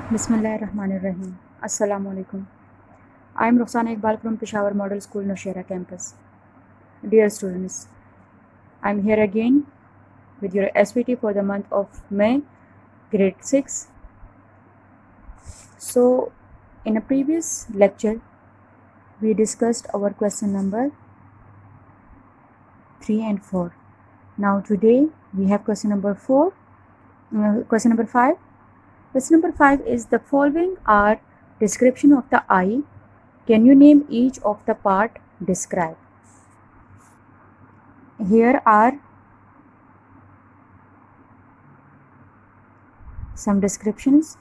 Bismillahirrahmanirrahim. Assalamu alaikum. I am Roxana Iqbal from Peshawar Model School, Nowshera campus. Dear students, I am here again with your SVT for the month of May, grade 6. So, in a previous lecture, we discussed our question number 3 and 4. Now, today we have question number 5. Question number 5 is the following are description of the eye. Can you name each of the part described? Here are some descriptions.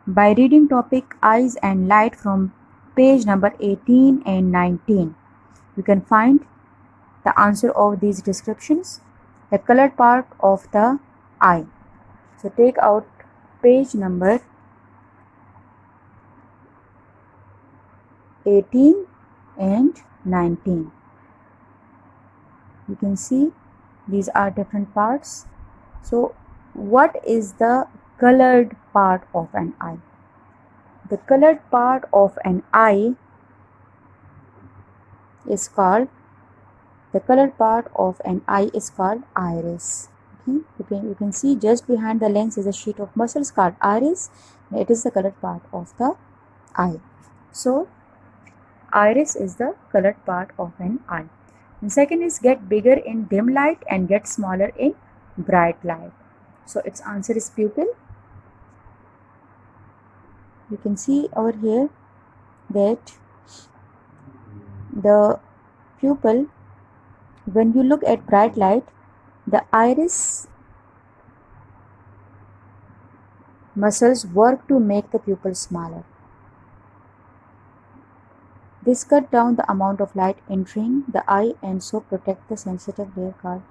By reading topic eyes and light from page number 18 and 19, you can find the answer of these descriptions. The colored part of the eye. So take out page number 18 and 19. You can see these are different parts. So what is the colored part of an eye? The colored part of an eye is called iris. Okay? You can see just behind the lens is a sheet of muscles called iris. It is the colored part of the eye. So iris is the colored part of an eye. And second is get bigger in dim light and get smaller in bright light. So its answer is pupil. You can see over here that the pupil, when you look at bright light, the iris muscles work to make the pupil smaller. This cut down the amount of light entering the eye and so protect the sensitive layer called.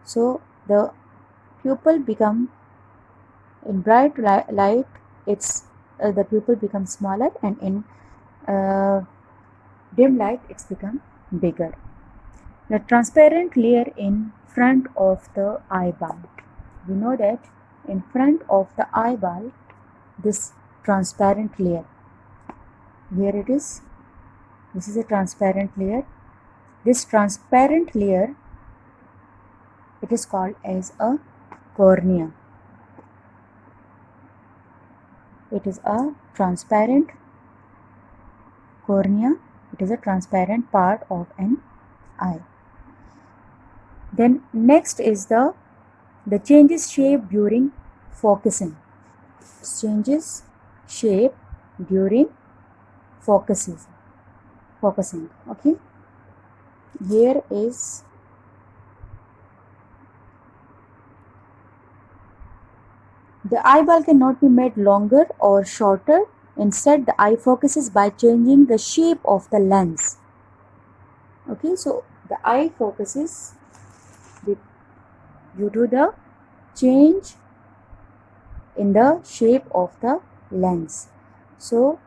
So the pupil become in bright light, the pupil becomes smaller, and in dim light it's become bigger. The transparent layer in front of the eyeball. We know that in front of the eyeball, this transparent layer, here it is. This is a transparent layer. This transparent layer, it is called as a cornea. It is a transparent cornea. It is a transparent part of an eye. Then next is the changes shape during focusing. Changes shape during focusing. Okay. Here is the eyeball cannot be made longer or shorter. Instead, the eye focuses by changing the shape of the lens. Okay, so the eye focuses due to the change in the shape of the lens. So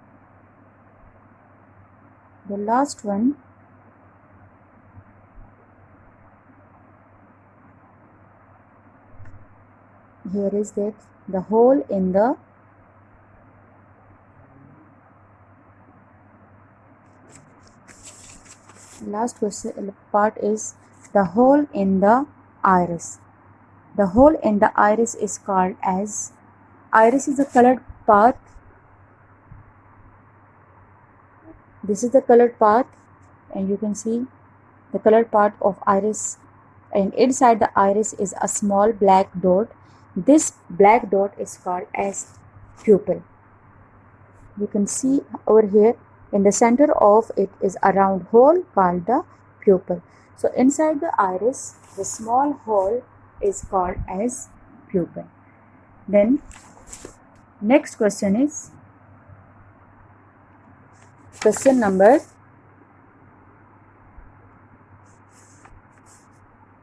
the last one, here is that the hole in the last part is the hole in the iris. The hole in the iris is called as, iris is the colored part. This is the colored part, and you can see the colored part of iris, and inside the iris is a small black dot. This black dot is called as pupil. You can see over here in the center of it is a round hole called the pupil. So inside the iris, the small hole is called as pupil. Then next question is question number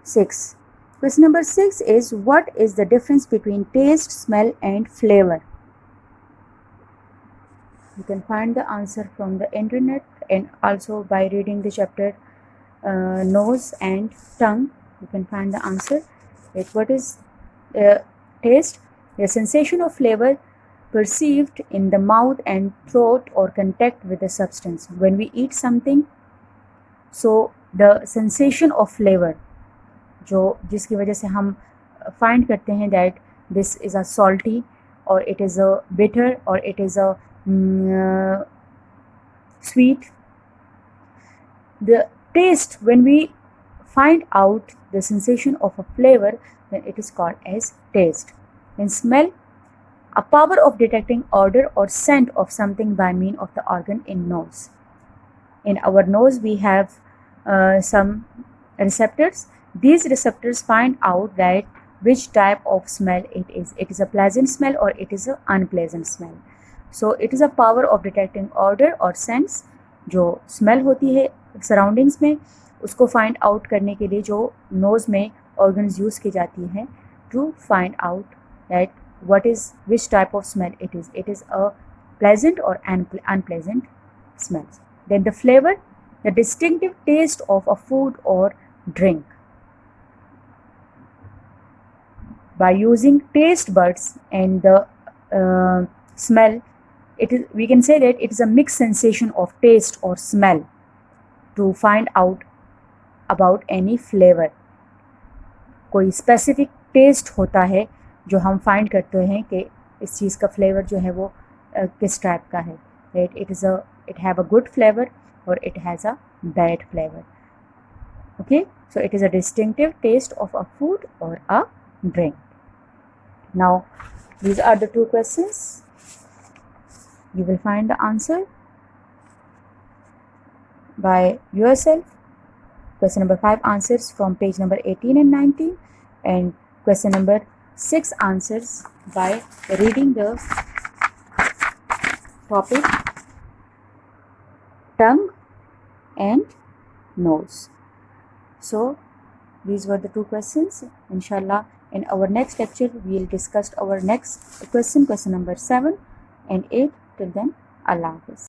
6. Question number 6 is what is the difference between taste, smell and flavor? You can find the answer from the internet and also by reading the chapter nose and tongue. You can find the answer. What is taste? The sensation of flavor perceived in the mouth and throat or contact with the substance. When we eat something, so the sensation of flavor, जो जिसकी वजह से हम find करते हैं that this is a salty or it is a bitter or it is a sweet. The taste, when we find out the sensation of a flavor, then it is called as taste. In smell, a power of detecting odor or scent of something by means of the organ in nose. In our nose, we have some receptors. These receptors find out that which type of smell it is. It is a pleasant smell or it is an unpleasant smell. So it is a power of detecting odor or scents. जो smell होती है surroundings में, उसको find out करने के लिए जो nose में ऑर्गन्स यूज़ की जाती हैं to find out that what is which type of smell it is. It is a pleasant or unpleasant smells. Then the flavor, the distinctive taste of a food or drink. By using taste buds and the smell, it is, we can say that it is a mixed sensation of taste or smell to find out about any flavor. कोई specific taste होता है जो हम find करते हैं कि इस चीज़ का फ्लेवर जो है वो किस टाइप का है. It have a good flavor or it has a bad flavor. Okay, so it is a distinctive taste of a food or a drink. Now these are the two questions. You will find the answer by yourself. Question number 5 answers from page number 18 and 19, and question number 6 answers by reading the topic tongue and nose. So these were the two questions. Inshallah, in our next lecture we will discuss our next question number 7 and 8. Till then, Allah Hafiz.